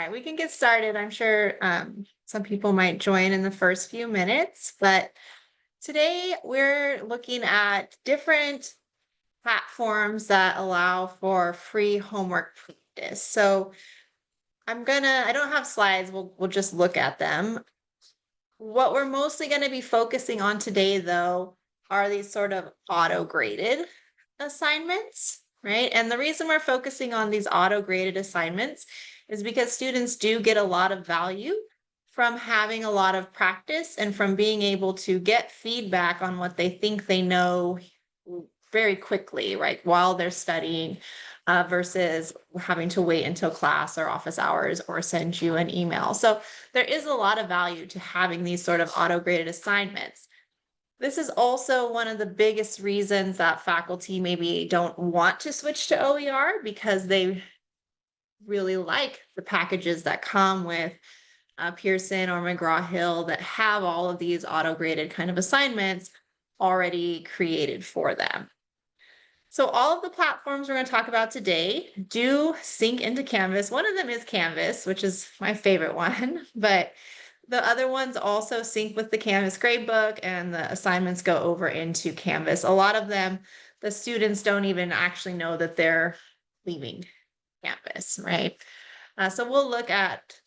right, we can get started. I'm sure some people might join in the first few minutes, but today we're looking at different platforms that allow for free homework practice. So I don't have slides, we'll just look at them. What we're mostly gonna be focusing on today though are these sort of auto-graded assignments, right? And the reason we're focusing on these auto-graded assignments is because students do get a lot of value from having a lot of practice and from being able to get feedback on what they think they know very quickly, right, while they're studying, versus having to wait until class or office hours or send you an email. So there is a lot of value to having these sort of auto-graded assignments. This is also one of the biggest reasons that faculty maybe don't want to switch to OER, because they really like the packages that come with Pearson or McGraw-Hill that have all of these auto-graded kind of assignments already created for them. So all of the platforms we're going to talk about today do sync into Canvas. One of them is Canvas, which is my favorite one, but the other ones also sync with the Canvas gradebook, and the assignments go over into Canvas. A lot of them, the students don't even actually know that they're leaving Canvas, right? So we'll look at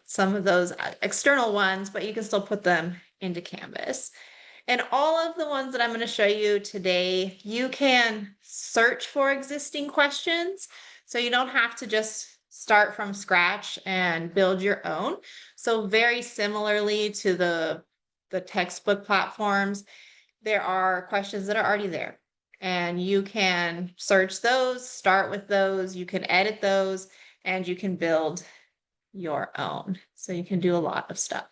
some of those external ones, but you can still put them into Canvas. And all of the ones that I'm going to show you today, you can search for existing questions. So you don't have to just start from scratch and build your own. So very similarly to the textbook platforms, there are questions that are already there. And you can search those, start with those, you can edit those, and you can build your own. So you can do a lot of stuff.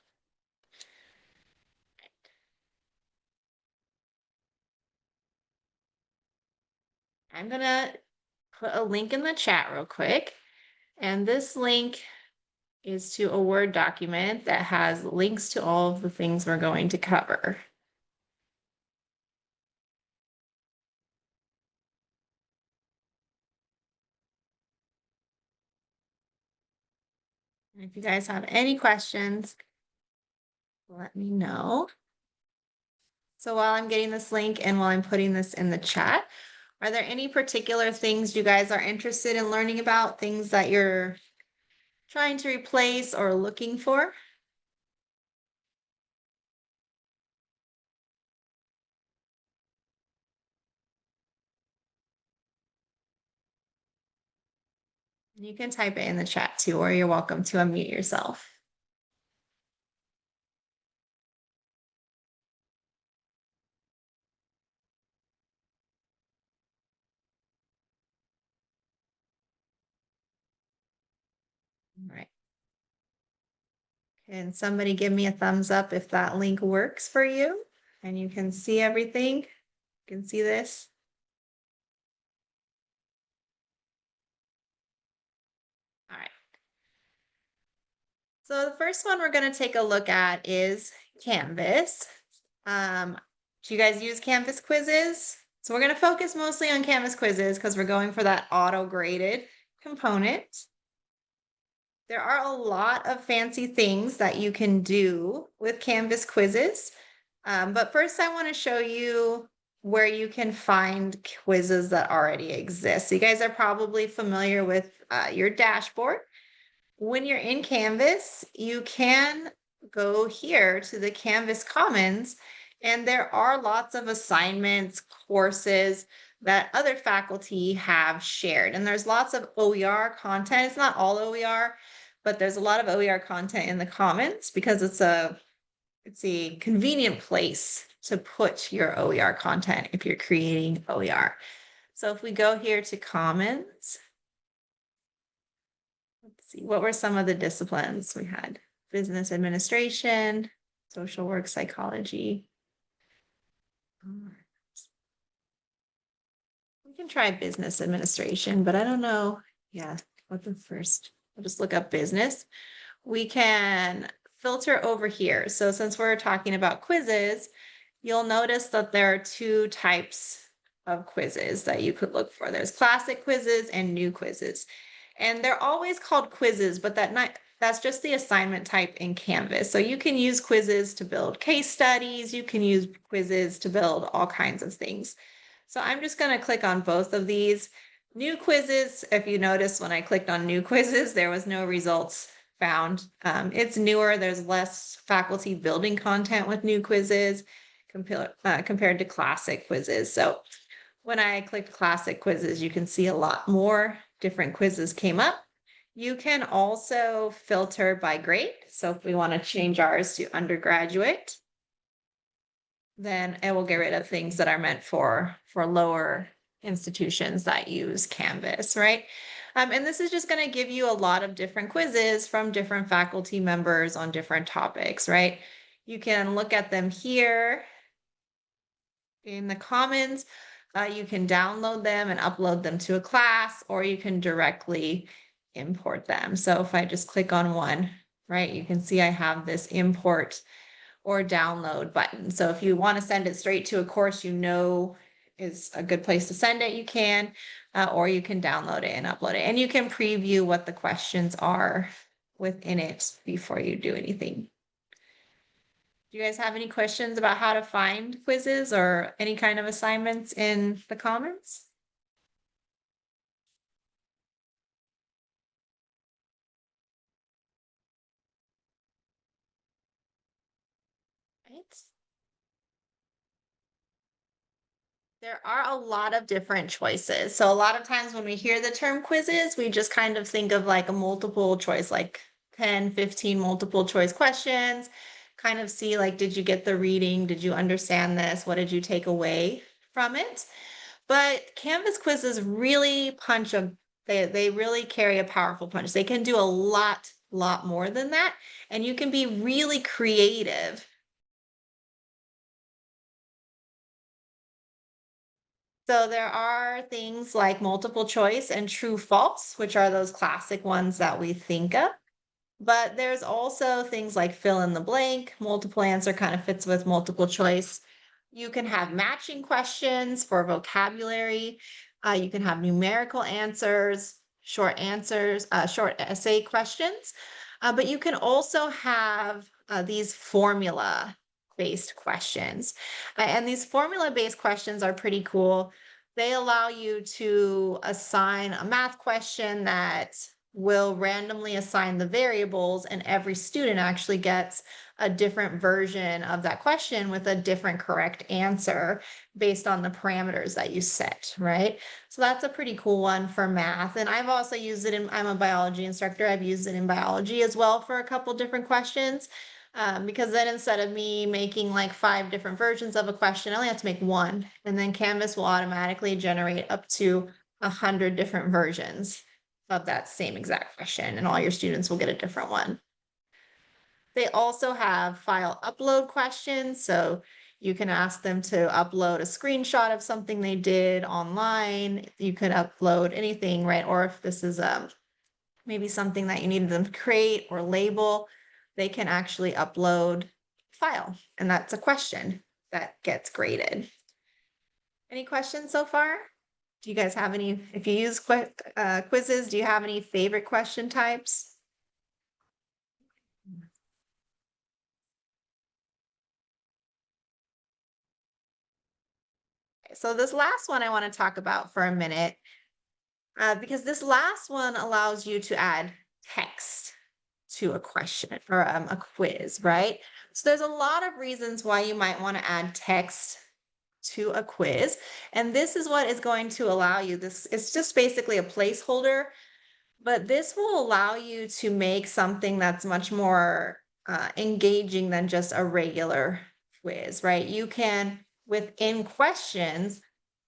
I'm going to put a link in the chat real quick. And this link is to a Word document that has links to all of the things we're going to cover. And if you guys have any questions, let me know. So while I'm getting this link and while I'm putting this in the chat, are there any particular things you guys are interested in learning about, things that you're trying to replace or looking for? You can type it in the chat too, or you're welcome to unmute yourself. All right. Can somebody give me a thumbs up if that link works for you and you can see everything? You can see this? All right. So the first one we're going to take a look at is Canvas. Do you guys use Canvas quizzes? So we're going to focus mostly on Canvas quizzes because we're going for that auto-graded component. There are a lot of fancy things that you can do with Canvas quizzes. But first I want to show you where you can find quizzes that already exist. So you guys are probably familiar with your dashboard. When you're in Canvas, you can go here to the Canvas Commons, and there are lots of assignments, courses that other faculty have shared. And there's lots of OER content. It's not all OER, but there's a lot of OER content in the Commons because it's a convenient place to put your OER content if you're creating OER. So if we go here to Commons, let's see, what were some of the disciplines we had? Business administration, social work, psychology. We can try business administration, but I don't know. Yeah, what the first? I'll just look up business. We can filter over here. So since we're talking about quizzes, you'll notice that there are two types of quizzes that you could look for. There's classic quizzes and new quizzes. And they're always called quizzes, but that That's just the assignment type in Canvas. So you can use quizzes to build case studies. You can use quizzes to build all kinds of things. So I'm just going to click on both of these. New quizzes, if you notice when I clicked on new quizzes, there was no results found. It's newer. There's less faculty building content with new quizzes compared to classic quizzes. So when I clicked classic quizzes, you can see a lot more different quizzes came up. You can also filter by grade. So if we want to change ours to undergraduate, then it will get rid of things that are meant for lower institutions that use Canvas, right? And this is just going to give you a lot of different quizzes from different faculty members on different topics, right? You can look at them here in the Commons. You can download them and upload them to a class, or you can directly import them. So if I just click on one, right, you can see I have this import or download button. So if you want to send it straight to a course you know is a good place to send it, you can, or you can download it and upload it. And you can preview what the questions are within it before you do anything. Do you guys have any questions about how to find quizzes or any kind of assignments in the Commons? Right. There are a lot of different choices. So a lot of times when we hear the term quizzes, we just kind of think of like a multiple choice, like 10, 15 multiple choice questions, kind of see like, did you get the reading? Did you understand this? What did you take away from it? But Canvas quizzes really they really carry a powerful punch. They can do a lot more than that. And you can be really creative. So there are things like multiple choice and true false, which are those classic ones that we think of. But there's also things like fill in the blank, multiple answer kind of fits with multiple choice. You can have matching questions for vocabulary. You can have numerical answers, short essay questions. But you can also have these formula-based questions. And these formula-based questions are pretty cool. They allow you to assign a math question that will randomly assign the variables, and every student actually gets a different version of that question with a different correct answer based on the parameters that you set, right? So that's a pretty cool one for math. And I've also used it I'm a biology instructor. I've used it in biology as well for a couple different questions. Because then instead of me making like 5 different versions of a question, I only have to make one, and then Canvas will automatically generate up to 100 different versions of that same exact question, and all your students will get a different one. They also have file upload questions, so you can ask them to upload a screenshot of something they did online. You could upload anything, right? Or if this is maybe something that you needed them to create or label, they can actually upload file, and that's a question that gets graded. Any questions so far? Do you guys have any, if you use quizzes, do you have any favorite question types? So this last one I want to talk about for a minute, because this last one allows you to add text to a question or a quiz, right? So there's a lot of reasons why you might want to add text to a quiz. And this is what is going to allow you, it's just basically a placeholder, but this will allow you to make something that's much more engaging than just a regular quiz, right? You can, within questions,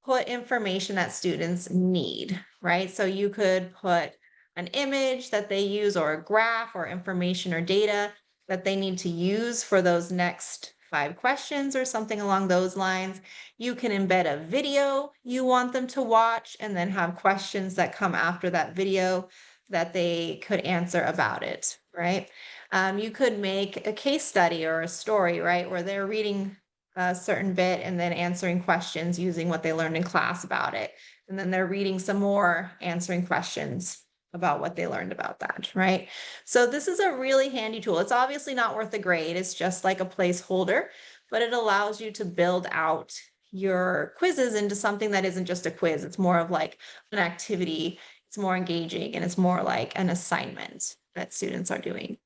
put information that students need, right? So you could put an image that they use, or a graph, or information or data that they need to use for those next 5 questions or something along those lines. You can embed a video you want them to watch, and then have questions that come after that video that they could answer about it, right? You could make a case study or a story, right, where they're reading a certain bit and then answering questions using what they learned in class about it. And then they're reading some more, answering questions about what they learned about that, right? So this is a really handy tool. It's obviously not worth a grade. It's just like a placeholder, but it allows you to build out your quizzes into something that isn't just a quiz. It's more of like an activity. It's more engaging, and it's more like an assignment that students are doing.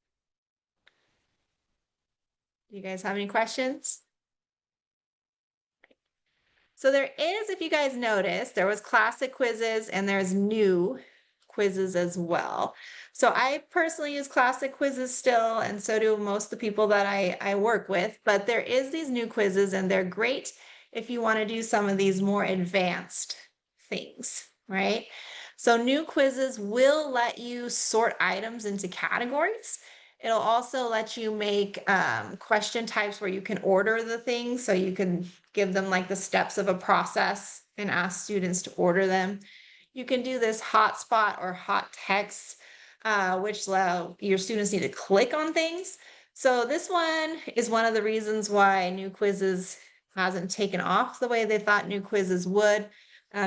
Do you guys have any questions? So there is, if you guys noticed, there was classic quizzes and there's new quizzes as well. So I personally use classic quizzes still, and so do most of the people that I work with, but there is these new quizzes, and they're great if you want to do some of these more advanced things, right? So new quizzes will let you sort items into categories. It'll also let you make question types where you can order the things, so you can give them like the steps of a process and ask students to order them. You can do this hotspot or hot text, which your students need to click on things. So this one is one of the reasons why new quizzes hasn't taken off the way they thought new quizzes would,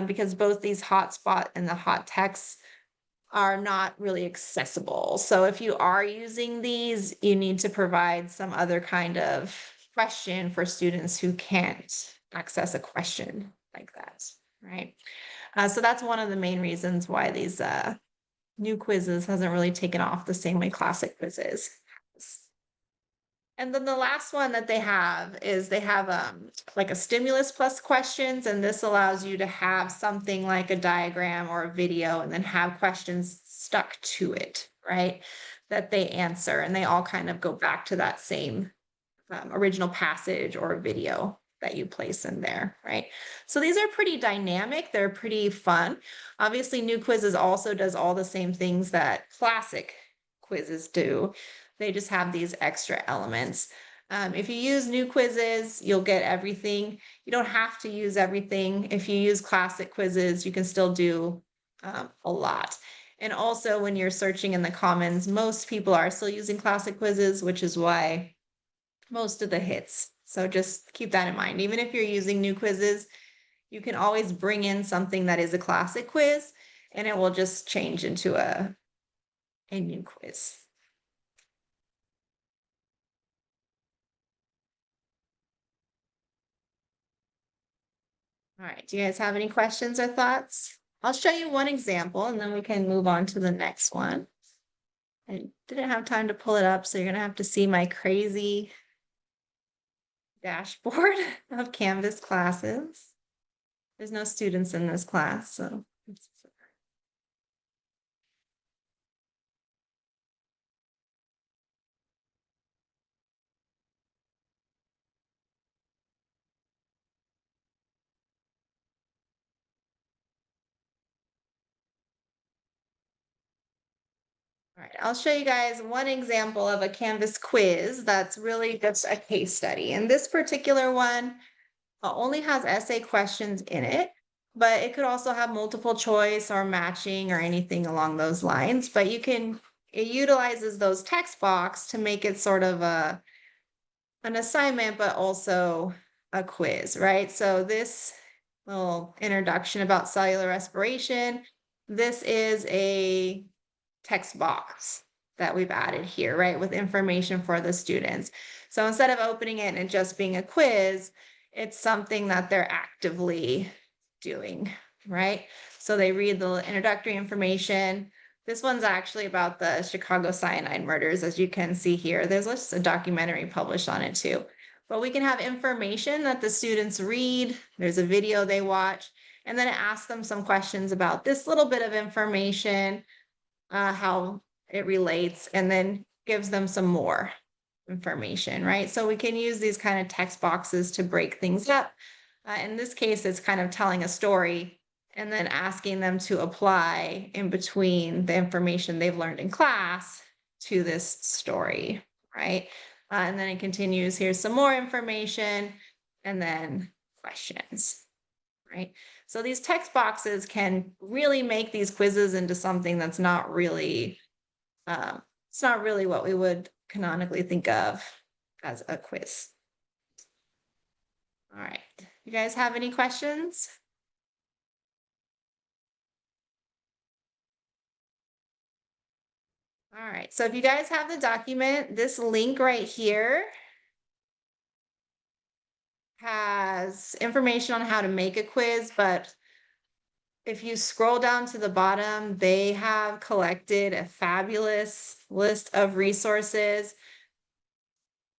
because both these hotspot and the hot text are not really accessible. So if you are using these, you need to provide some other kind of question for students who can't access a question like that, right? So that's one of the main reasons why these new quizzes hasn't really taken off the same way classic quizzes. And then the last one that they have is they have like a stimulus plus questions, and this allows you to have something like a diagram or a video and then have questions stuck to it, right? That they answer, and they all kind of go back to that same original passage or video that you place in there, right? So these are pretty dynamic. They're pretty fun. Obviously, new quizzes also does all the same things that classic quizzes do. They just have these extra elements. If you use new quizzes, you'll get everything. You don't have to use everything. If you use classic quizzes, you can still do a lot. And also when you're searching in the Commons, most people are still using classic quizzes, which is why most of the hits. So just keep that in mind. Even if you're using new quizzes, you can always bring in something that is a classic quiz, and it will just change into a new quiz. All right, do you guys have any questions or thoughts? I'll show you one example and then we can move on to the next one. I didn't have time to pull it up, so you're gonna have to see my crazy dashboard of Canvas classes. There's no students in this class, so. All right, I'll show you guys one example of a Canvas quiz that's really just a case study. And this particular one only has essay questions in it, but it could also have multiple choice or matching or anything along those lines. But it utilizes those text box to make it sort of an assignment, but also a quiz, right? So this little introduction about cellular respiration, this is a text box that we've added here, right, with information for the students. So instead of opening it and just being a quiz, it's something that they're actively doing, right? So they read the introductory information. This one's actually about the Chicago cyanide murders, as you can see here. There's just a documentary published on it too. But we can have information that the students read. There's a video they watch, and then it asks them some questions about this little bit of information, how it relates, and then gives them some more information, right? So we can use these kind of text boxes to break things up. In this case, it's kind of telling a story and then asking them to apply in between the information they've learned in class to this story, right? And then it continues, here's some more information, and then questions, right? So these text boxes can really make these quizzes into something that's not really, it's not really what we would canonically think of as a quiz. All right, you guys have any questions? All right, so if you guys have the document, this link right here has information on how to make a quiz, but if you scroll down to the bottom, they have collected a fabulous list of resources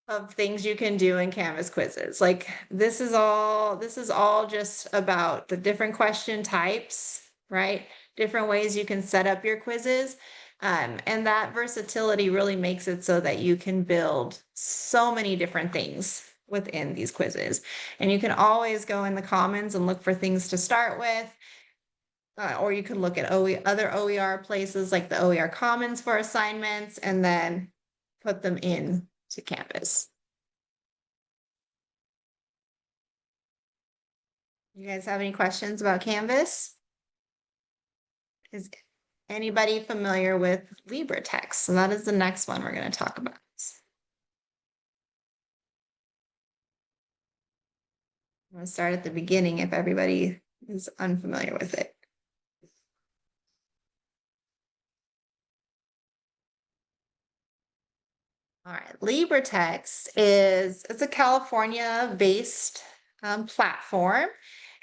of things you can do in Canvas quizzes. Like this is all just about the different question types, right? Different ways you can set up your quizzes. And that versatility really makes it so that you can build so many different things within these quizzes. And you can always go in the Commons and look for things to start with. Or you can look at other OER places like the OER Commons for assignments and then put them in to Canvas. You guys have any questions about Canvas? Is anybody familiar with LibreTexts? So that is the next one we're going to talk about. I'm going to start at the beginning if everybody is unfamiliar with it. All right, LibreTexts it's a California-based platform.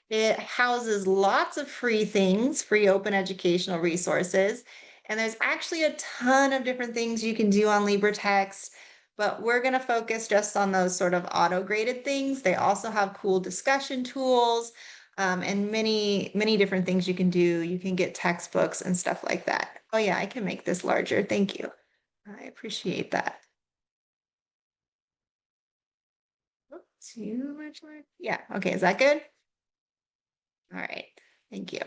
It houses lots of free things, free open educational resources. And there's actually a ton of different things you can do on LibreTexts, but we're going to focus just on those sort of auto-graded things. They also have cool discussion tools and many, many different things you can do. You can get textbooks and stuff like that. Oh yeah, I can make this larger. Thank you. I appreciate that. Oh, too much more. Yeah, okay, is that good? All right, thank you.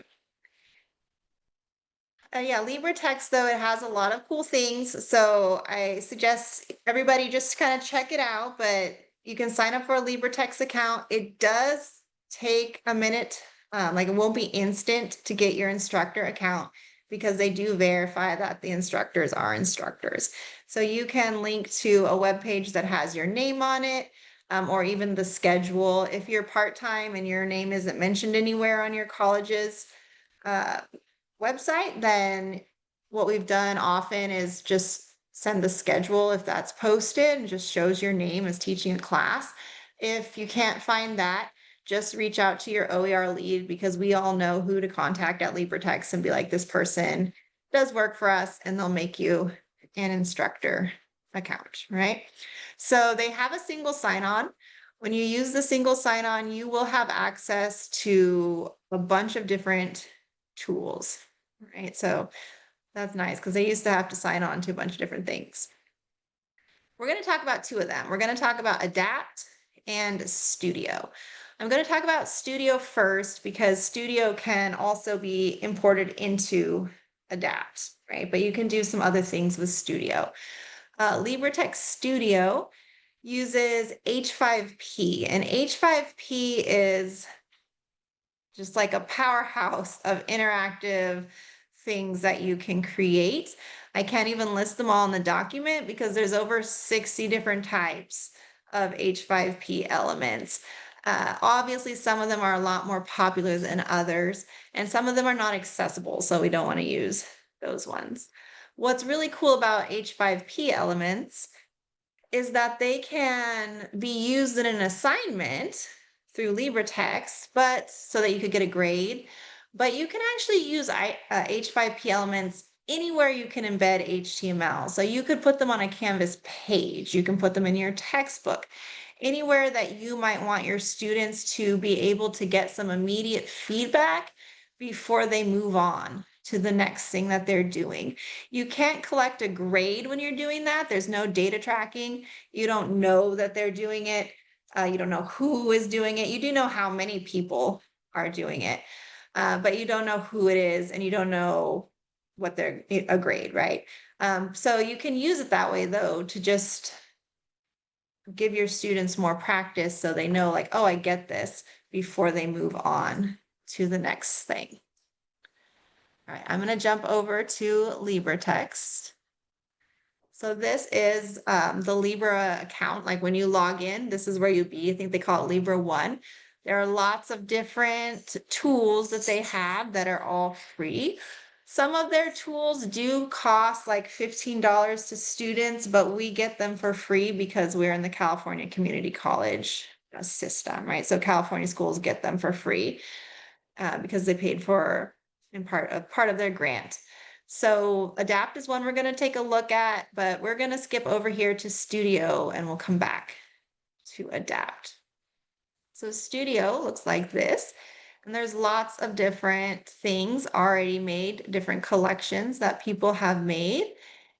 Yeah, LibreText, though, it has a lot of cool things. So I suggest everybody just kind of check it out, but you can sign up for a LibreText account. It does take a minute, like it won't be instant to get your instructor account because they do verify that the instructors are instructors. So you can link to a web page that has your name on it, or even the schedule. If you're part-time and your name isn't mentioned anywhere on your college's website, then what we've done often is just send the schedule if that's posted and just shows your name as teaching a class. If you can't find that, just reach out to your OER lead because we all know who to contact at LibreText and be like, this person does work for us, and they'll make you an instructor account, right? So they have a single sign-on. When you use the single sign-on, you will have access to a bunch of different tools, right? So that's nice because they used to have to sign on to a bunch of different things. We're going to talk about two of them. We're going to talk about Adapt and Studio. I'm going to talk about Studio first because Studio can also be imported into Adapt, right? But you can do some other things with Studio. LibreText Studio uses H5P, and H5P is just like a powerhouse of interactive things that you can create. I can't even list them all in the document because there's over 60 different types of H5P elements. Obviously, some of them are a lot more popular than others, and some of them are not accessible, so we don't want to use those ones. What's really cool about H5P elements is that they can be used in an assignment through LibreText, but so that you could get a grade. But you can actually use H5P elements anywhere you can embed HTML. So you could put them on a Canvas page. You can put them in your textbook. Anywhere that you might want your students to be able to get some immediate feedback before they move on to the next thing that they're doing. You can't collect a grade when you're doing that. There's no data tracking. You don't know that they're doing it. You don't know who is doing it. You do know how many people are doing it, but you don't know who it is, and you don't know what they're a grade, right? So you can use it that way, though, to just give your students more practice so they know, like, oh, I get this before they move on to the next thing. All right, I'm going to jump over to LibreText. So this is the Libre account. Like when you log in, this is where you'll be. I think they call it Libre 1. There are lots of different tools that they have that are all free. Some of their tools do cost like $15 to students, but we get them for free because we're in the California Community College system, right? So California schools get them for free because they paid for in part of their grant. So ADAPT is one we're going to take a look at, but we're going to skip over here to Studio and we'll come back to ADAPT. So Studio looks like this. And there's lots of different things already made, different collections that people have made.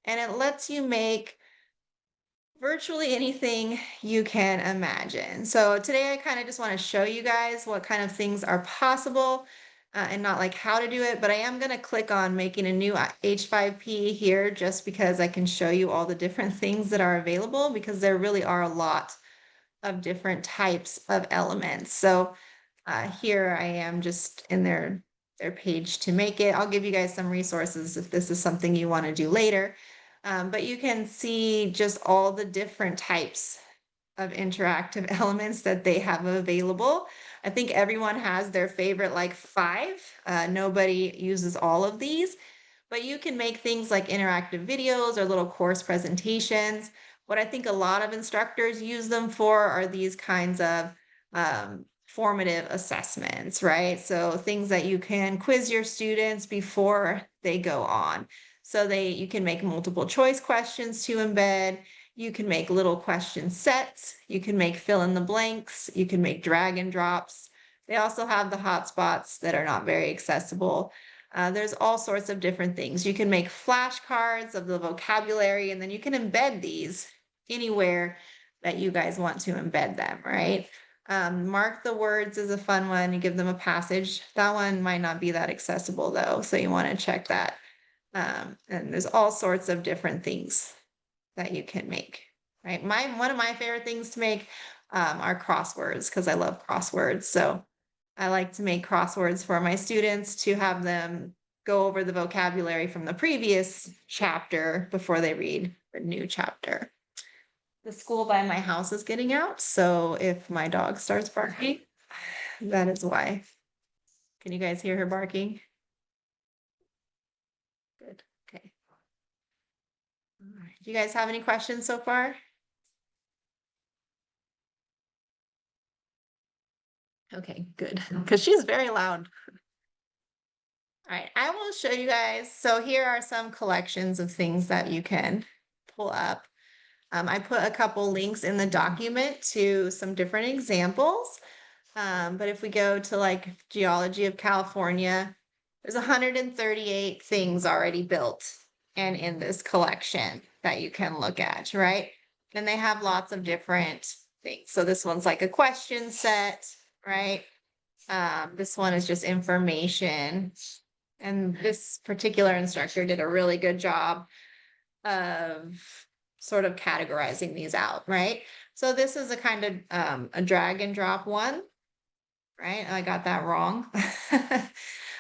And it lets you make virtually anything you can imagine. So today I kind of just want to show you guys what kind of things are possible and not like how to do it, but I am going to click on making a new H5P here just because I can show you all the different things that are available because there really are a lot of different types of elements. So here I am just in their page to make it. I'll give you guys some resources if this is something you want to do later. But you can see just all the different types of interactive elements that they have available. I think everyone has their favorite like 5. Nobody uses all of these, but you can make things like interactive videos or little course presentations. What I think a lot of instructors use them for are these kinds of formative assessments, right? So things that you can quiz your students before they go on. So you can make multiple choice questions to embed. You can make little question sets. You can make fill in the blanks. You can make drag and drops. They also have the hotspots that are not very accessible. There's all sorts of different things. You can make flashcards of the vocabulary, and then you can embed these anywhere that you guys want to embed them, right? Mark the words is a fun one. You give them a passage. That one might not be that accessible though, so you want to check that. And there's all sorts of different things that you can make, right? One of my favorite things to make are crosswords because I love crosswords. So I like to make crosswords for my students to have them go over the vocabulary from the previous chapter before they read the new chapter. The school by my house is getting out, so if my dog starts barking, that is why. Can you guys hear her barking? Good, okay. All right. Do you guys have any questions so far? Okay, good, because she's very loud. All right, I will show you guys. So here are some collections of things that you can pull up. I put a couple links in the document to some different examples. But if we go to like Geology of California, there's 138 things already built and in this collection that you can look at, right? And they have lots of different things. So this one's like a question set, right? This one is just information. And this particular instructor did a really good job of sort of categorizing these out, right? So this is a kind of a drag and drop one, right? I got that wrong.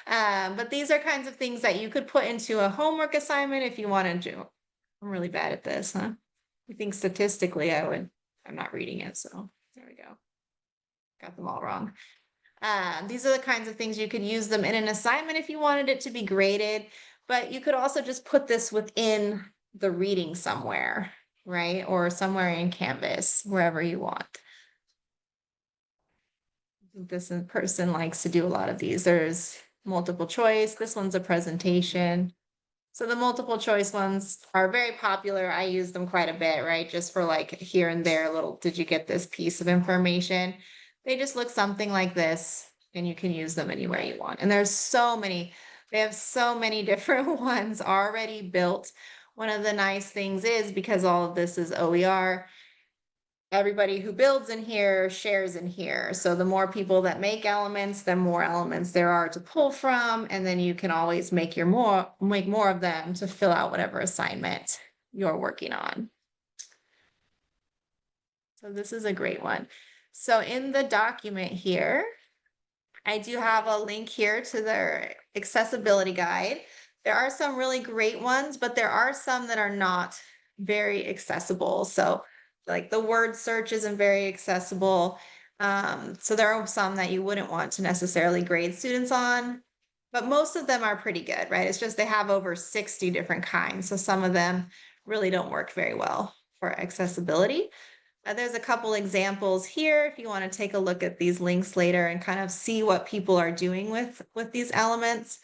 But these are kinds of things that you could put into a homework assignment if you wanted to. I'm really bad at this, huh? I think statistically I'm not reading it, so there we go. Got them all wrong. These are the kinds of things you could use them in an assignment if you wanted it to be graded, but you could also just put this within the reading somewhere, right? Or somewhere in Canvas, wherever you want. This person likes to do a lot of these. There's multiple choice. This one's a presentation. So the multiple choice ones are very popular. I use them quite a bit, right? Just for like here and there, little, did you get this piece of information? They just look something like this and you can use them anywhere you want. And there's so many, they have so many different ones already built. One of the nice things is because all of this is OER, everybody who builds in here shares in here. So the more people that make elements, the more elements there are to pull from. And then you can always make more of them to fill out whatever assignment you're working on. So this is a great one. So in the document here, I do have a link here to their accessibility guide. There are some really great ones, but there are some that are not very accessible. So like the word search isn't very accessible. So there are some that you wouldn't want to necessarily grade students on. but most of them are pretty good, right? It's just they have over 60 different kinds. So some of them really don't work very well for accessibility. There's a couple examples here if you want to take a look at these links later and kind of see what people are doing with these elements.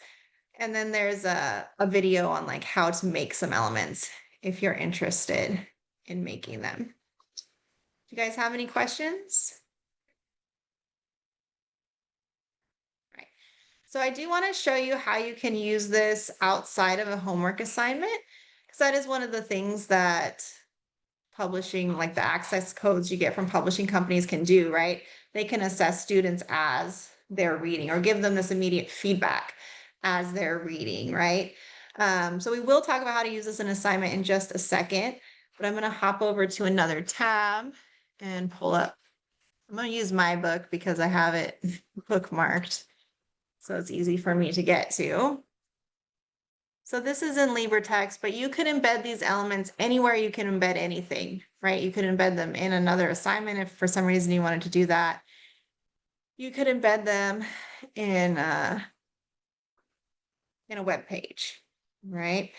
And then there's a video on like how to make some elements if you're interested in making them. Do you guys have any questions? All right. So I do want to show you how you can use this outside of a homework assignment, because that is one of the things that publishing, like the access codes you get from publishing companies can do, right? They can assess students as they're reading or give them this immediate feedback as they're reading, right? So we will talk about how to use this in assignment in just a second, but I'm going to hop over to another tab and pull up. I'm going to use my book because I have it bookmarked, so it's easy for me to get to. So this is in LibreTexts, but you could embed these elements anywhere you can embed anything, right? You could embed them in another assignment if for some reason you wanted to do that. You could embed them in a web page, right?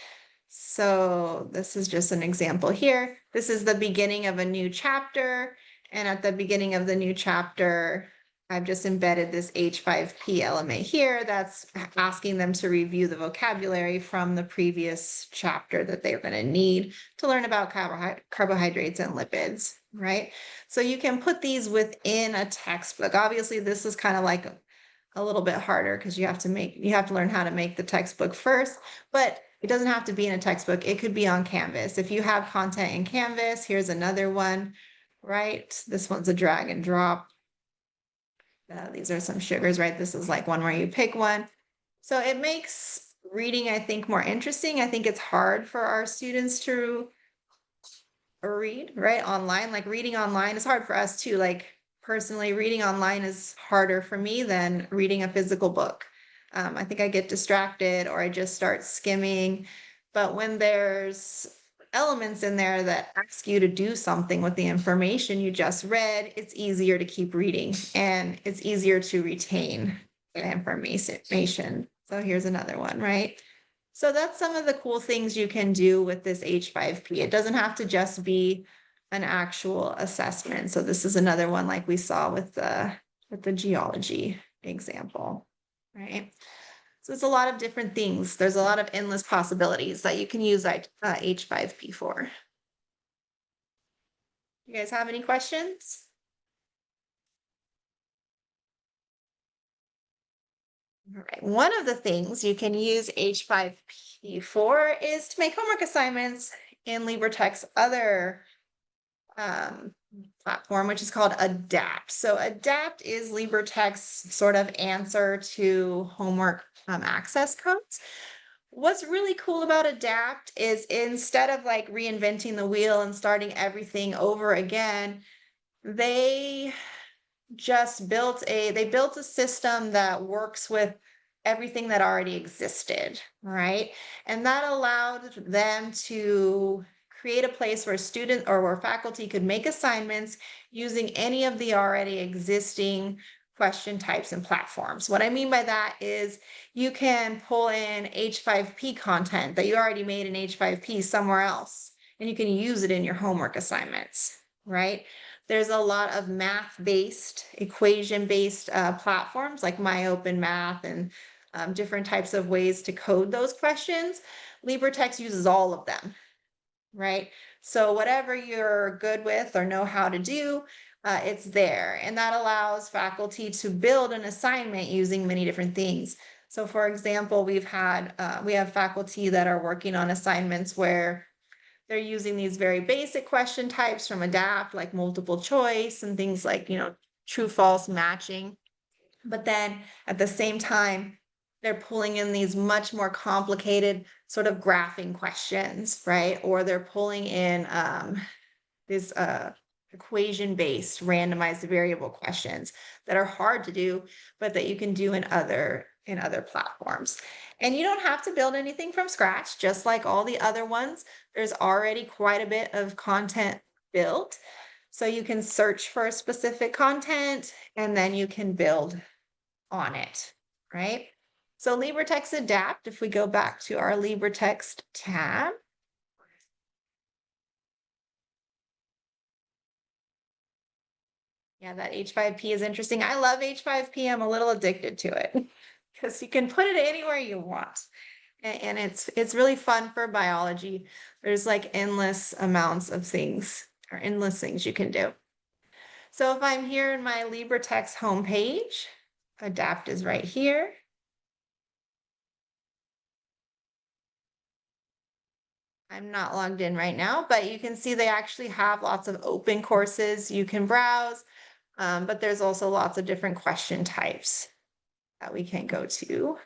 So this is just an example here. This is the beginning of a new chapter. And at the beginning of the new chapter, I've just embedded this H5P element here that's asking them to review the vocabulary from the previous chapter that they're going to need to learn about carbohydrates and lipids, right? So you can put these within a textbook. Obviously, this is kind of like a little bit harder because you have to learn how to make the textbook first, but it doesn't have to be in a textbook. It could be on Canvas. If you have content in Canvas, here's another one, right? This one's a drag and drop. These are some sugars, right? This is like one where you pick one. So it makes reading, I think, more interesting. I think it's hard for our students to read, right? Online, like reading online is hard for us too. Like personally, reading online is harder for me than reading a physical book. I think I get distracted or I just start skimming. But when there's elements in there that ask you to do something with the information you just read, it's easier to keep reading and it's easier to retain the information. So here's another one, right? So that's some of the cool things you can do with this H5P. It doesn't have to just be an actual assessment. So this is another one like we saw with the geology example, right? So it's a lot of different things. There's a lot of endless possibilities that you can use H5P for. You guys have any questions? All right. One of the things you can use H5P for is to make homework assignments in LibreTexts other platform, which is called ADAPT. So ADAPT is LibreText's sort of answer to homework access codes. What's really cool about ADAPT is instead of like reinventing the wheel and starting everything over again, they just built a system that works with everything that already existed, right? And that allowed them to create a place where students or where faculty could make assignments using any of the already existing question types and platforms. What I mean by that is you can pull in H5P content that you already made in H5P somewhere else, and you can use it in your homework assignments, right? There's a lot of math-based, equation-based platforms like MyOpenMath and different types of ways to code those questions. LibreText uses all of them, right? So whatever you're good with or know how to do, it's there. And that allows faculty to build an assignment using many different things. So for example, we have faculty that are working on assignments where they're using these very basic question types from ADAPT, like multiple choice and things like, true, false matching. But then at the same time, they're pulling in these much more complicated sort of graphing questions, right? Or they're pulling in these equation-based randomized variable questions that are hard to do, but that you can do in other platforms. And you don't have to build anything from scratch, just like all the other ones. There's already quite a bit of content built. So you can search for specific content and then you can build on it, right? So LibreTexts ADAPT, if we go back to our LibreText tab, yeah, that H5P is interesting. I love H5P. I'm a little addicted to it because you can put it anywhere you want. And it's really fun for biology. There's like endless amounts of things or endless things you can do. So if I'm here in my LibreText homepage, ADAPT is right here. I'm not logged in right now, but you can see they actually have lots of open courses you can browse, but there's also lots of different question types that we can go to.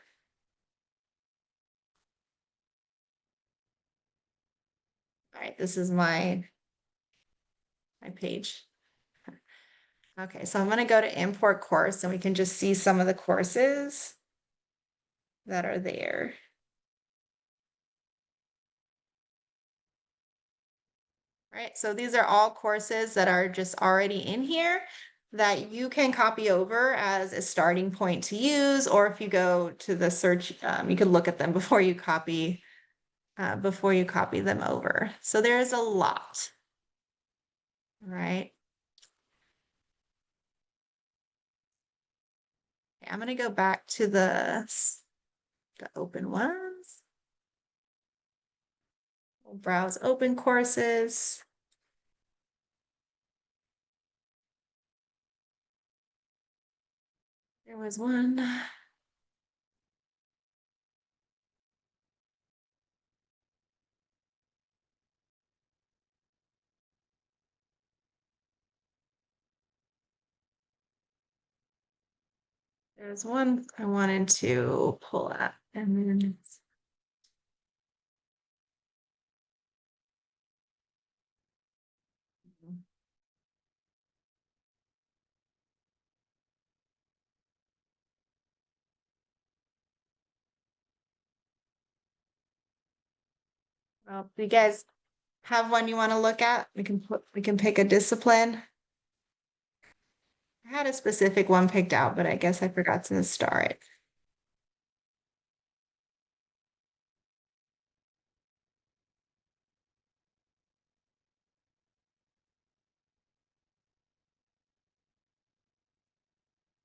All right, this is my page. Okay, so I'm going to go to import course and we can just see some of the courses that are there. All right, so these are all courses that are just already in here that you can copy over as a starting point to use, or if you go to the search, you can look at them before you copy them over. So there's a lot, right? Okay, I'm going to go back to the open ones. We'll browse open courses. There was one. There's one I wanted to pull up and then well, if you guys have one you want to look at, we can pick a discipline. I had a specific one picked out, but I guess I forgot to star it.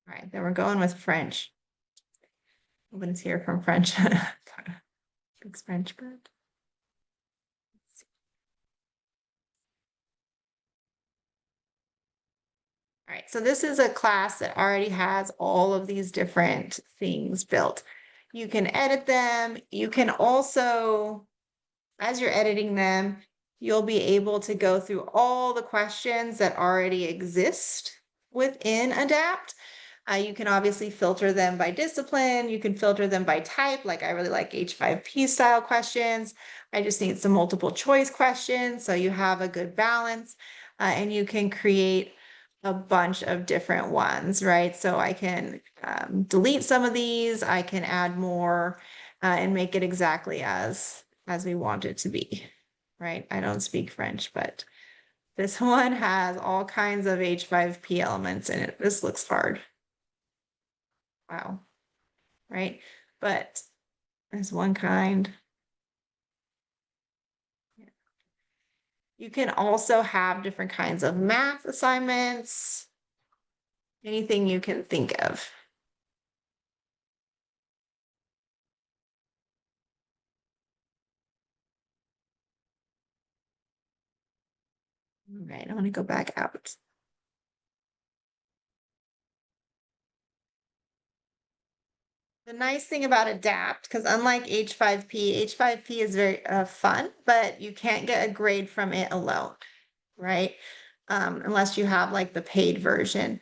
All right, then we're going with French. Nobody's here from French. Speaks French, but all right, so this is a class that already has all of these different things built. You can edit them. You can also, as you're editing them, you'll be able to go through all the questions that already exist within ADAPT. You can obviously filter them by discipline. You can filter them by type. Like I really like H5P style questions. I just need some multiple choice questions. So you have a good balance and you can create a bunch of different ones, right? So I can delete some of these. I can add more and make it exactly as we want it to be, right? I don't speak French, but this one has all kinds of H5P elements in it. This looks hard. Wow. Right? But there's one kind. You can also have different kinds of math assignments, anything you can think of. All right, I want to go back out. The nice thing about ADAPT, because unlike H5P, H5P is very fun, but you can't get a grade from it alone, right? Unless you have like the paid version.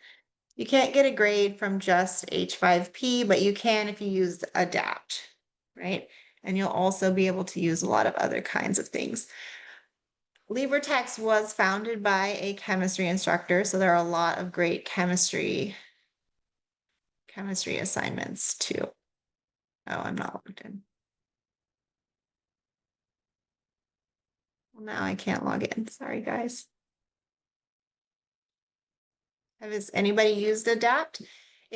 You can't get a grade from just H5P, but you can if you use ADAPT, right? And you'll also be able to use a lot of other kinds of things. LibreTexts was founded by a chemistry instructor, so there are a lot of great chemistry assignments too. Oh, I'm not logged in. Well, now I can't log in. Sorry, guys. Has anybody used ADAPT?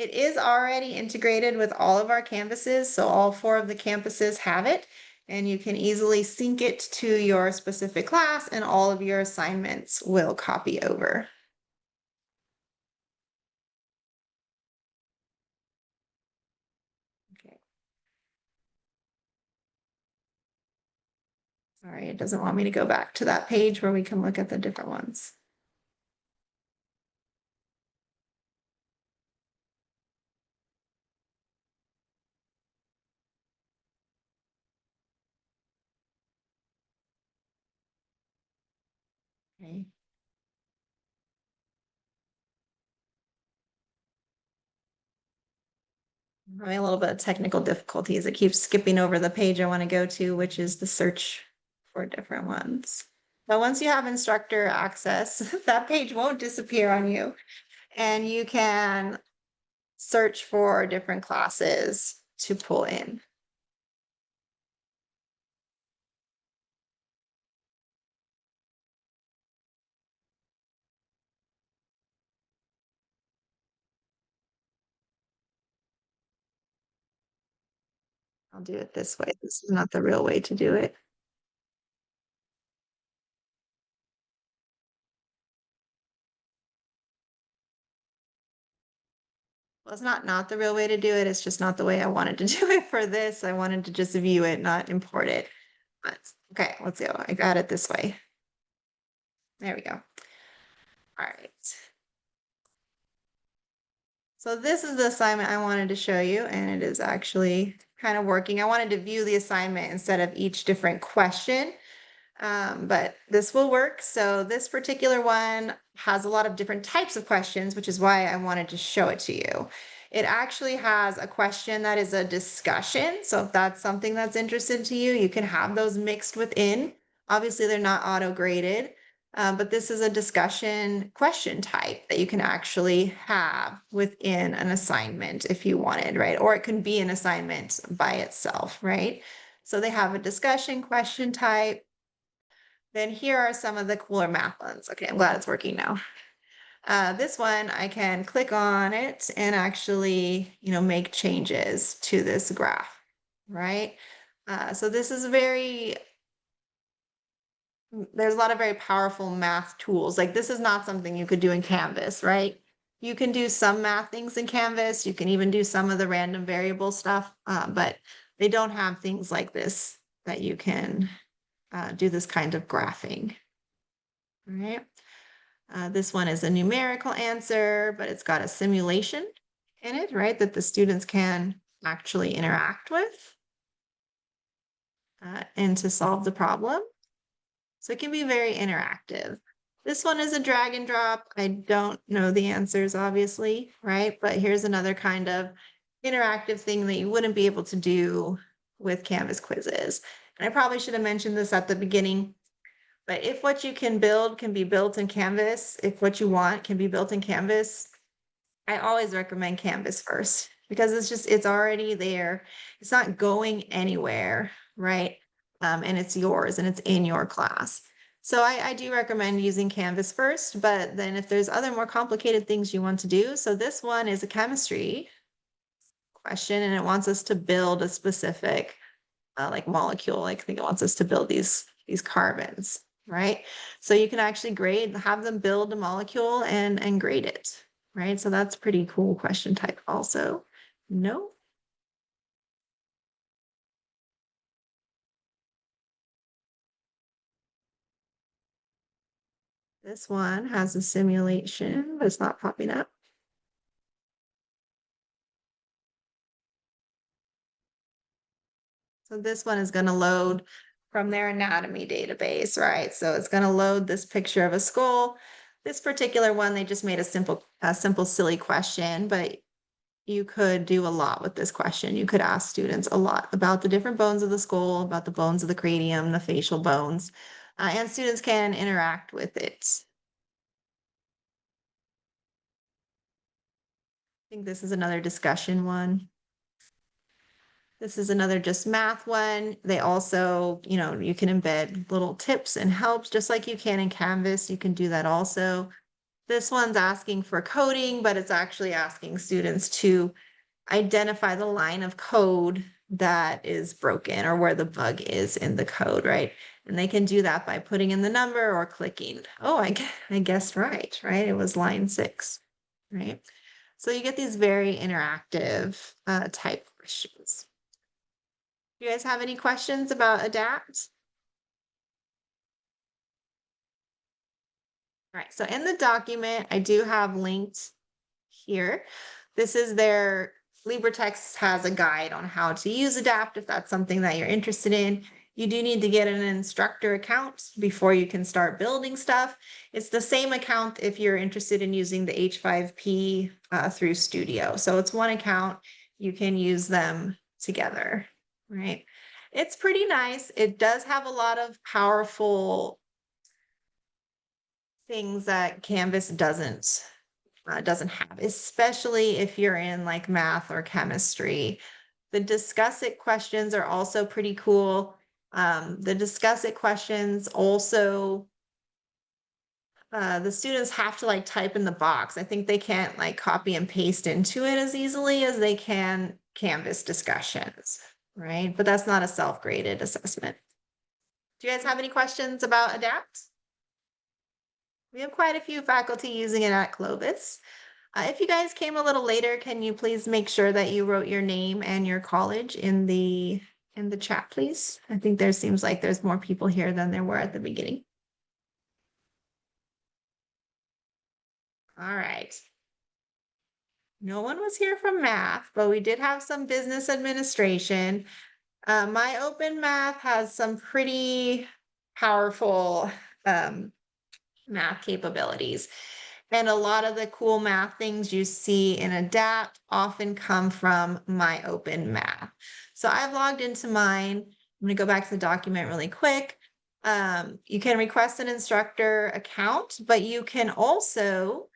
It is already integrated with all of our campuses, so all 4 of the campuses have it, and you can easily sync it to your specific class, and all of your assignments will copy over. Okay. Sorry, it doesn't want me to go back to that page where we can look at the different ones. Okay. I'm having a little bit of technical difficulties. It keeps skipping over the page I want to go to, which is the search for different ones. But once you have instructor access, that page won't disappear on you, and you can search for different classes to pull in. I'll do it this way. This is not the real way to do it. Well, it's not the real way to do it. It's just not the way I wanted to do it for this. I wanted to just view it, not import it. But okay, let's go. I got it this way. There we go. All right. So this is the assignment I wanted to show you, and it is actually kind of working. I wanted to view the assignment instead of each different question. But this will work. So this particular one has a lot of different types of questions, which is why I wanted to show it to you. It actually has a question that is a discussion. So if that's something that's interesting to you, you can have those mixed within. Obviously, they're not auto-graded, but this is a discussion question type that you can actually have within an assignment if you wanted, right? Or it can be an assignment by itself, right? So they have a discussion question type. Then here are some of the cooler math ones. Okay, I'm glad it's working now. This one, I can click on it and actually, make changes to this graph, right? So this is there's a lot of very powerful math tools. Like this is not something you could do in Canvas, right? You can do some math things in Canvas. You can even do some of the random variable stuff, but they don't have things like this that you can do this kind of graphing. All right. This one is a numerical answer, but it's got a simulation in it, right? That the students can actually interact with and to solve the problem. So it can be very interactive. This one is a drag and drop. I don't know the answers, obviously, right? But here's another kind of interactive thing that you wouldn't be able to do with Canvas quizzes. And I probably should have mentioned this at the beginning. But if what you can build can be built in Canvas, if what you want can be built in Canvas, I always recommend Canvas first because it's already there. It's not going anywhere, right? And it's yours and it's in your class. So I do recommend using Canvas first, but then if there's other more complicated things you want to do, so this one is a chemistry question and it wants us to build a specific like molecule. Like I think it wants us to build these carbons, right? So you can actually have them build a molecule and grade it, right? So that's pretty cool question type also. No. This one has a simulation, but it's not popping up. So this one is going to load from their anatomy database, right? So it's going to load this picture of a skull. This particular one, they just made a simple, silly question, but you could do a lot with this question. You could ask students a lot about the different bones of the skull, about the bones of the cranium, the facial bones, and students can interact with it. I think this is another discussion one. This is another just math one. They also, you can embed little tips and helps just like you can in Canvas. You can do that also. This one's asking for coding, but it's actually asking students to identify the line of code that is broken or where the bug is in the code, right? And they can do that by putting in the number or clicking. Oh, I guessed right? It was line 6, right? So you get these very interactive type questions. Do you guys have any questions about ADAPT? All right, so in the document, I do have linked here. This is their LibreTexts has a guide on how to use ADAPT if that's something that you're interested in. You do need to get an instructor account before you can start building stuff. It's the same account if you're interested in using the H5P through Studio. So it's one account, you can use them together, right? It's pretty nice. It does have a lot of powerful things that Canvas doesn't have, especially if you're in like math or chemistry. The discuss it questions are also pretty cool. The discuss it questions also, the students have to like type in the box. I think they can't like copy and paste into it as easily as they can Canvas discussions, right? But that's not a self-graded assessment. Do you guys have any questions about ADAPT? We have quite a few faculty using it at Clovis. If you guys came a little later, can you please make sure that you wrote your name and your college in the chat, please? I think there seems like there's more people here than there were at the beginning. All right. No one was here from math, but we did have some business administration. MyOpenMath has some pretty powerful math capabilities. And a lot of the cool math things you see in ADAPT often come from MyOpenMath. So I've logged into mine. I'm going to go back to the document really quick. You can request an instructor account, but you can also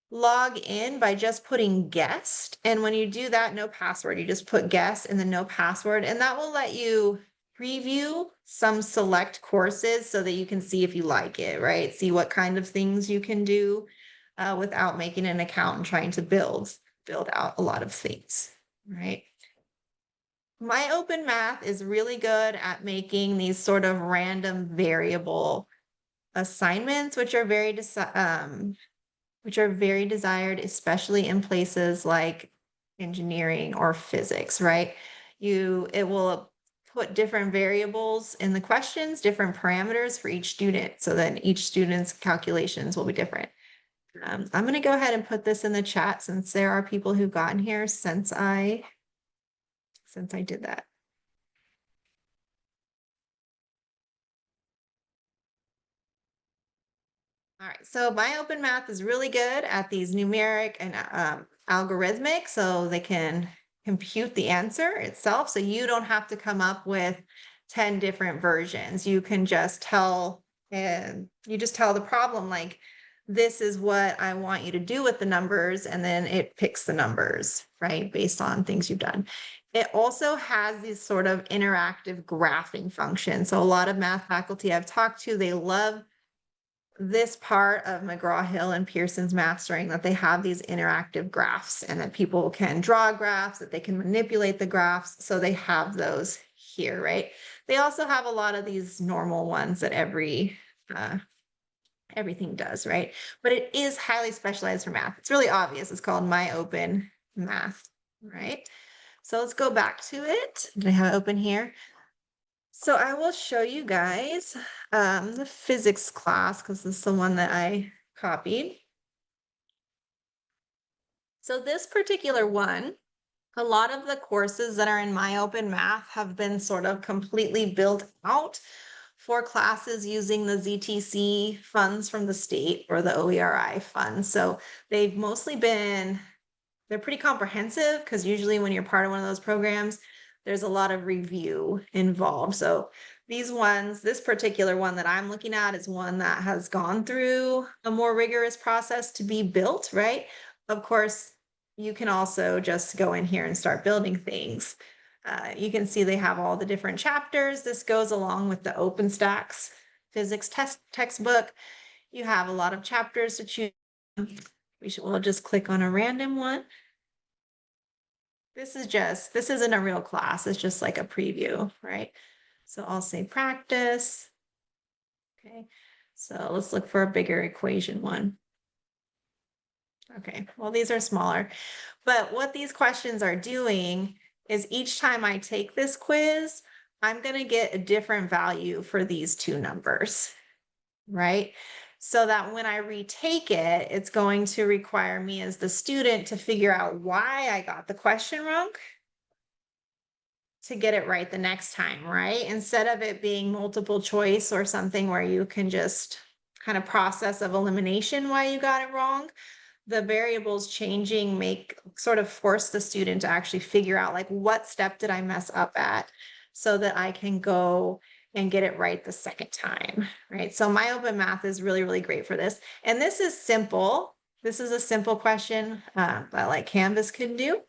log in by just putting guest. And when you do that, no password, you just put guest and then no password. And that will let you preview some select courses so that you can see if you like it, right? See what kind of things you can do without making an account and trying to build out a lot of things, right? MyOpenMath is really good at making these sort of random variable assignments, which are very desired, especially in places like engineering or physics, right? It will put different variables in the questions, different parameters for each student, so then each student's calculations will be different. I'm going to go ahead and put this in the chat since there are people who've gotten here since I did that. All right, so MyOpenMath is really good at these numeric and algorithmic, so they can compute the answer itself. So you don't have to come up with 10 different versions. You can just tell, and you just tell the problem like, this is what I want you to do with the numbers, and then it picks the numbers, right, based on things you've done. It also has these sort of interactive graphing functions. So a lot of math faculty I've talked to, they love this part of McGraw-Hill and Pearson's mastering, that they have these interactive graphs and that people can draw graphs, that they can manipulate the graphs. So they have those here, right? They also have a lot of these normal ones that everything does, right? But it is highly specialized for math. It's really obvious. It's called MyOpenMath, right? So let's go back to it. Did I have it open here? So I will show you guys the physics class because this is the one that I copied. So this particular one, a lot of the courses that are in MyOpenMath have been sort of completely built out for classes using the ZTC funds from the state or the OERI funds. So they've mostly been, they're pretty comprehensive because usually when you're part of one of those programs, there's a lot of review involved. So these ones, this particular one that I'm looking at is one that has gone through a more rigorous process to be built, right? Of course, you can also just go in here and start building things. You can see they have all the different chapters. This goes along with the OpenStax physics textbook. You have a lot of chapters to choose We'll just click on a random one. This isn't a real class. It's just like a preview, right? So I'll say practice. Okay, so let's look for a bigger equation one. Okay, well, these are smaller, but what these questions are doing is each time I take this quiz, I'm going to get a different value for these two numbers, right? So that when I retake it, it's going to require me as the student to figure out why I got the question wrong to get it right the next time, right? Instead of it being multiple choice or something where you can just kind of process of elimination why you got it wrong, the variables changing make sort of force the student to actually figure out like what step did I mess up at so that I can go and get it right the second time, right? So MyOpenMath is really, really great for this. And this is simple. This is a simple question that like Canvas can do,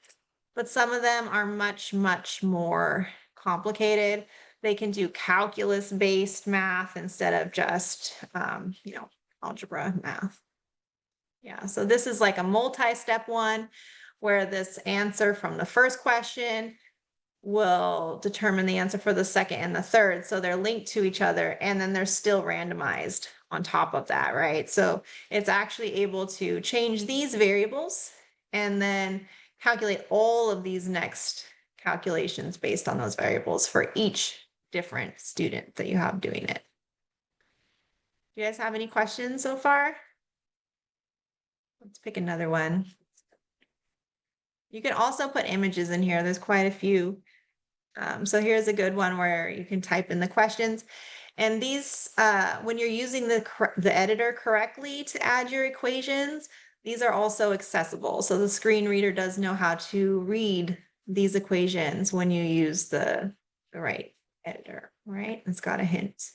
but some of them are much, much more complicated. They can do calculus-based math instead of just, algebra math. Yeah, so this is like a multi-step one where this answer from the first question will determine the answer for the second and the third. So they're linked to each other and then they're still randomized on top of that, right? So it's actually able to change these variables and then calculate all of these next calculations based on those variables for each different student that you have doing it. Do you guys have any questions so far? Let's pick another one. You can also put images in here. There's quite a few. So here's a good one where you can type in the questions. And these, when you're using the editor correctly to add your equations, these are also accessible. So the screen reader does know how to read these equations when you use the right editor, right? It's got a hint.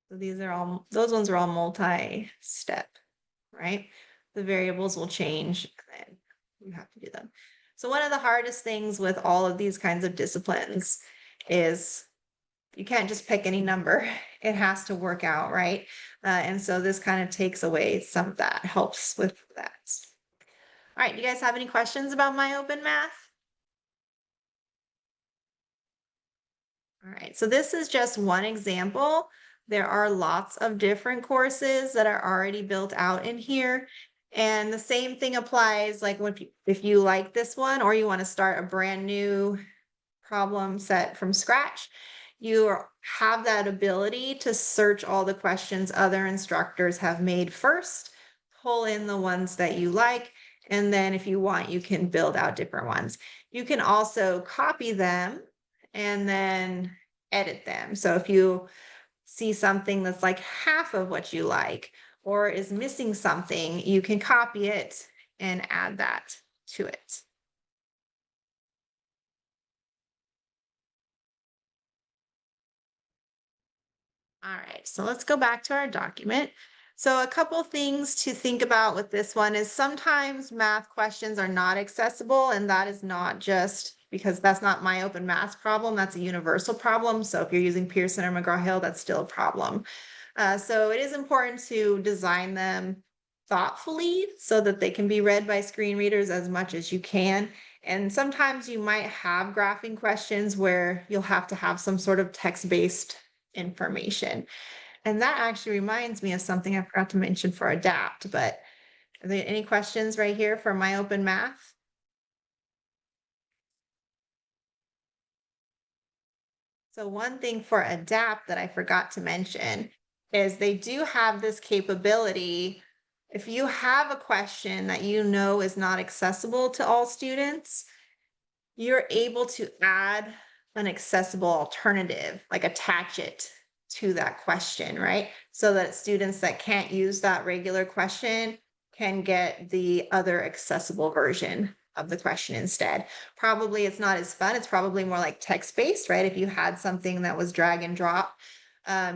So those ones are all multi-step, right? The variables will change and you have to do them. So one of the hardest things with all of these kinds of disciplines is you can't just pick any number. It has to work out, right? And so this kind of takes away some of that, helps with that. All right, you guys have any questions about MyOpenMath? All right, so this is just one example. There are lots of different courses that are already built out in here. And the same thing applies like if you like this one or you want to start a brand new problem set from scratch, you have that ability to search all the questions other instructors have made first, pull in the ones that you like, and then if you want, you can build out different ones. You can also copy them and then edit them. So if you see something that's like half of what you like or is missing something, you can copy it and add that to it. All right, so let's go back to our document. So a couple things to think about with this one is sometimes math questions are not accessible, and that is not just because that's not MyOpenMath problem, that's a universal problem. So if you're using Pearson or McGraw-Hill, that's still a problem. So it is important to design them thoughtfully so that they can be read by screen readers as much as you can. And sometimes you might have graphing questions where you'll have to have some sort of text-based information. And that actually reminds me of something I forgot to mention for ADAPT, but are there any questions right here for MyOpenMath? So one thing for ADAPT that I forgot to mention is they do have this capability. If you have a question that you know is not accessible to all students, you're able to add an accessible alternative, like attach it to that question, right? So that students that can't use that regular question can get the other accessible version of the question instead. Probably it's not as fun. It's probably more like text-based, right? If you had something that was drag and drop,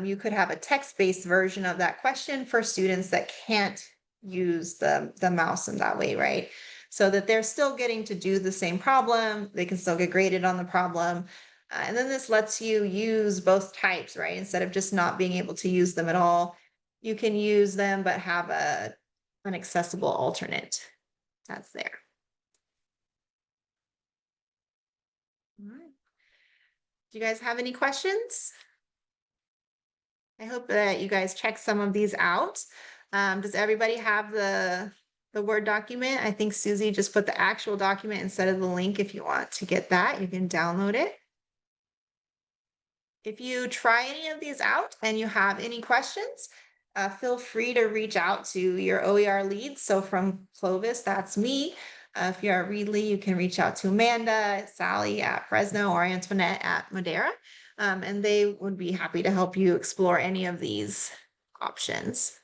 you could have a text-based version of that question for students that can't use the mouse in that way, right? So that they're still getting to do the same problem. They can still get graded on the problem, And then this lets you use both types, right? Instead of just not being able to use them at all, you can use them but have an accessible alternate that's there. All right. Do you guys have any questions? I hope that you guys check some of these out. Does everybody have the Word document? I think Susie just put the actual document instead of the link. If you want to get that, you can download it. If you try any of these out and you have any questions, feel free to reach out to your OER lead. So from Clovis, that's me. If you're at Readly, you can reach out to Amanda, Sally at Fresno, or Antoinette at Madera, and they would be happy to help you explore any of these options.